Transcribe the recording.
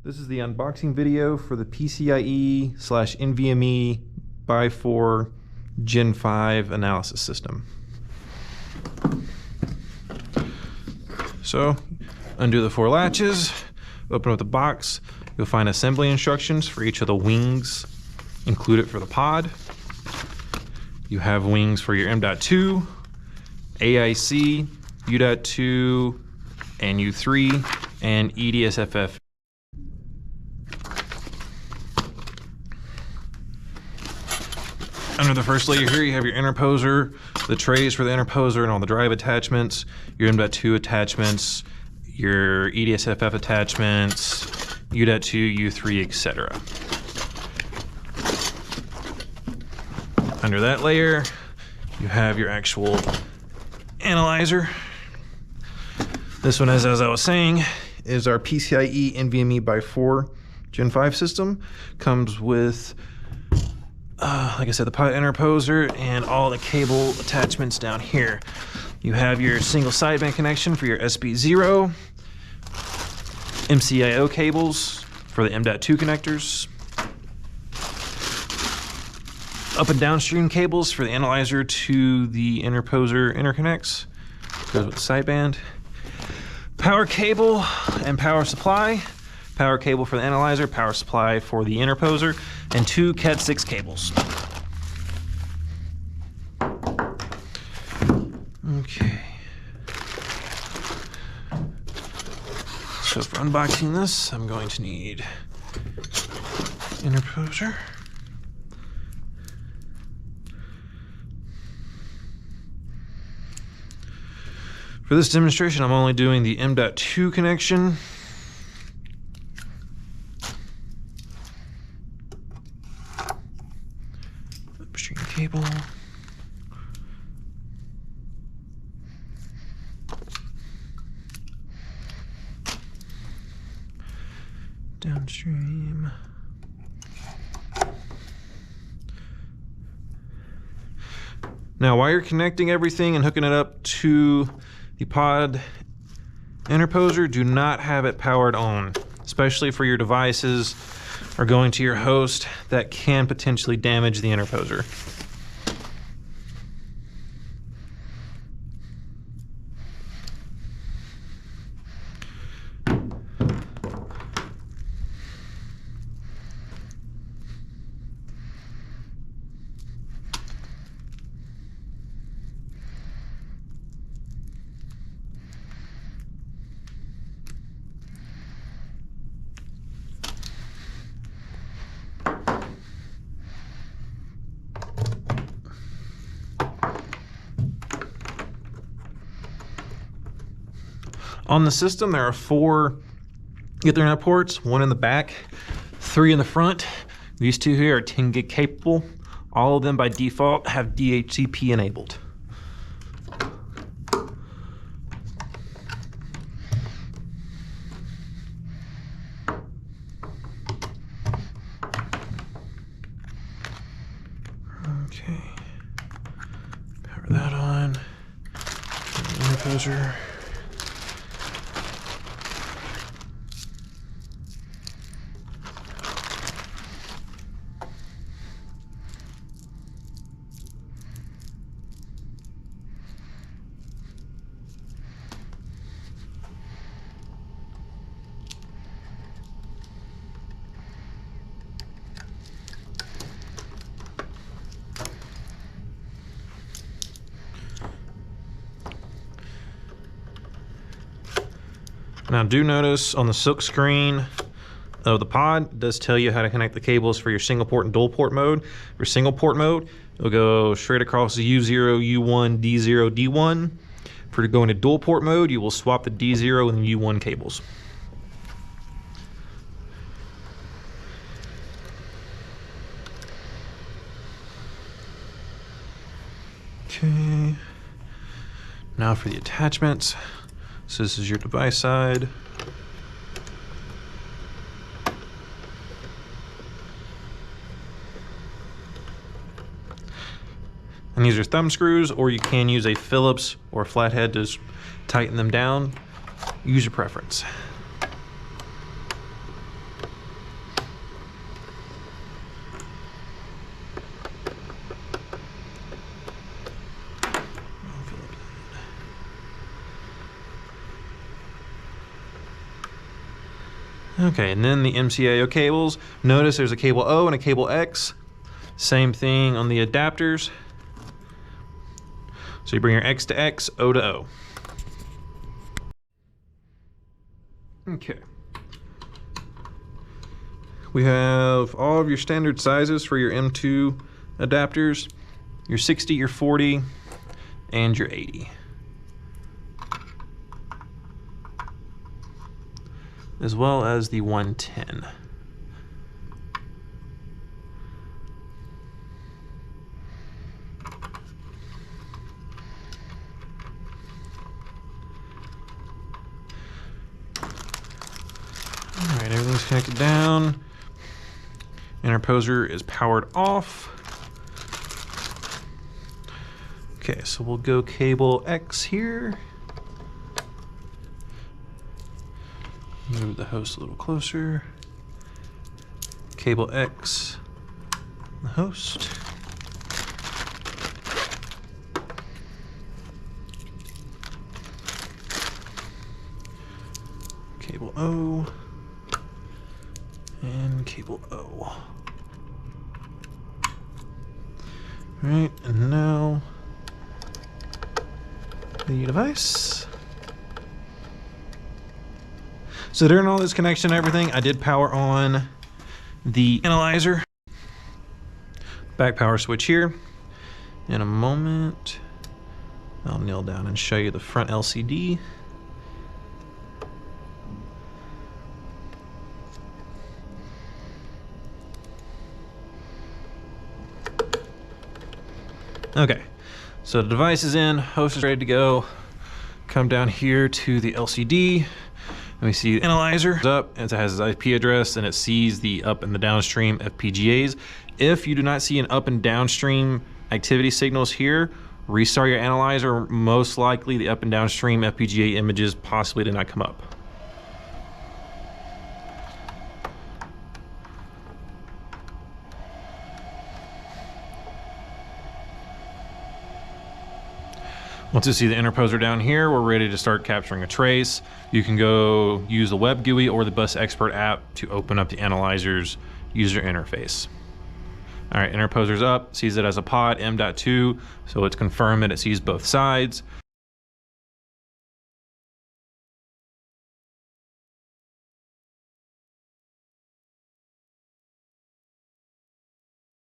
This is the unboxing video for the PCIe / NVMe by 4 Gen 5 analysis system. So, undo the 4 latches, open up the box. You'll find assembly instructions for each of the wings included for the pod. You have wings for your M.2, AIC, U.2, and U3, and EDSFF. Under the first layer here, you have your interposer, the trays for the interposer and all the drive attachments, your M.2 attachments, your EDSFF attachments, U.2, U3, etc. Under that layer, you have your actual analyzer. This one, as I was saying, is our PCIe NVMe by 4 Gen 5 system. Comes with like I said, the pod interposer and all the cable attachments down here. You have your single sideband connection for your SB0, MCIO cables for the M.2 connectors, up and downstream cables for the analyzer to the interposer interconnects, goes with the sideband, power cable and power supply. Power cable for the analyzer, power supply for the interposer, and 2 Cat6 cables. Okay. So for unboxing this, I'm going to need interposer. For this demonstration, I'm only doing the M.2 connection. Upstream cable. Downstream. Now, while you're connecting everything and hooking it up to the pod interposer, do not have it powered on, especially for your devices or going to your host that can potentially damage the interposer. On the system, there are 4 Ethernet ports, 1 in the back, 3 in the front. These 2 here are 10 gig capable. All of them by default have DHCP enabled. Okay, power that on, interposer. Now do notice on the silk screen of the pod, it does tell you how to connect the cables for your single port and dual port mode. For single port mode, it'll go straight across the U0, U1, D0, D1. For going to dual port mode, you will swap the D0 and U1 cables. Okay, now for the attachments. So this is your device side. And these are thumb screws, or you can use a Phillips or a flathead to just tighten them down. Use your preference. Okay, and then the MCIO cables. Notice there's a cable O and a cable X. Same thing on the adapters. So you bring your X to X, O to O. Okay. We have all of your standard sizes for your M2 adapters, your 60, your 40, and your 80. As well as the 110. All right, everything's connected down. Interposer is powered off. Okay, so we'll go cable X here. Move the host a little closer. Cable X, the host. Cable O. And cable O. All right, and now the device. So during all this connection and everything, I did power on the analyzer. Back power switch here. In a moment, I'll kneel down and show you the front LCD. Okay, so the device is in, host is ready to go. Come down here to the LCD, and we see the analyzer up, and it has its IP address, and it sees the up and the downstream FPGAs. If you do not see an up and downstream activity signals here, restart your analyzer. Most likely the up and downstream FPGA images possibly did not come up. Once you see the interposer down here, we're ready to start capturing a trace. You can go use the Web GUI or the Bus Expert app to open up the analyzer's user interface. All right, interposer's up, sees it as a pod, M.2, so it's confirmed that it sees both sides.